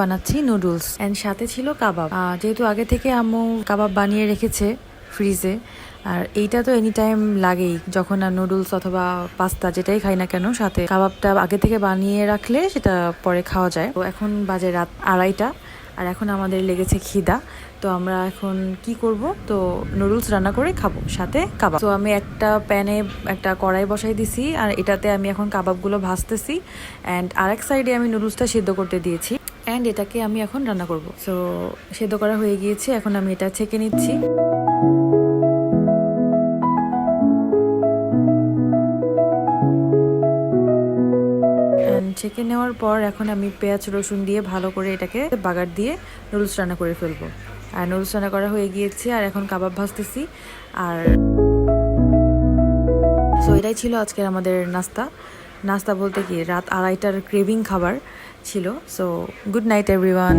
বানাচ্ছি noodles and সাথে ছিল কাবাব। যেহেতু আগে থেকে আম্মু কাবাব বানিয়ে রেখেছে ফ্রিজে, আর এইটা তো এনি টাইম লাগেই, যখন আর নুডলস অথবা পাস্তা যেটাই খাই না কেন, সাথে কাবাবটা আগে থেকে বানিয়ে রাখলে সেটা পরে খাওয়া যায়। তো এখন বাজে রাত 2:30, আর এখন আমাদের লেগেছে খিদা। তো আমরা এখন কি করব, তো নুডলস রান্না করে খাবো সাথে কাবাব। তো আমি একটা প্যানে একটা কড়াই বসাই দিছি, আর এটাতে আমি এখন কাবাবগুলো ভাজতেছি অ্যান্ড আরেক সাইডে আমি নুডলসটা সিদ্ধ করতে দিয়েছি অ্যান্ড এটাকে আমি এখন রান্না করব। সো সেদ্ধ করা হয়ে গিয়েছে, এখন আমি এটা ছেঁকে নিচ্ছি। ছেঁকে নেওয়ার পর এখন আমি পেঁয়াজ রসুন দিয়ে ভালো করে এটাকে বাগার দিয়ে নুডলস রান্না করে ফেলবো। আর নুডলস রান্না করা হয়ে গিয়েছে, আর এখন কাবাব ভাজতেছি। আর সো এটাই ছিল আজকের আমাদের নাস্তা বলতে কি রাত 2:30টার ক্রেভিং খাবার ছিল। So good night everyone.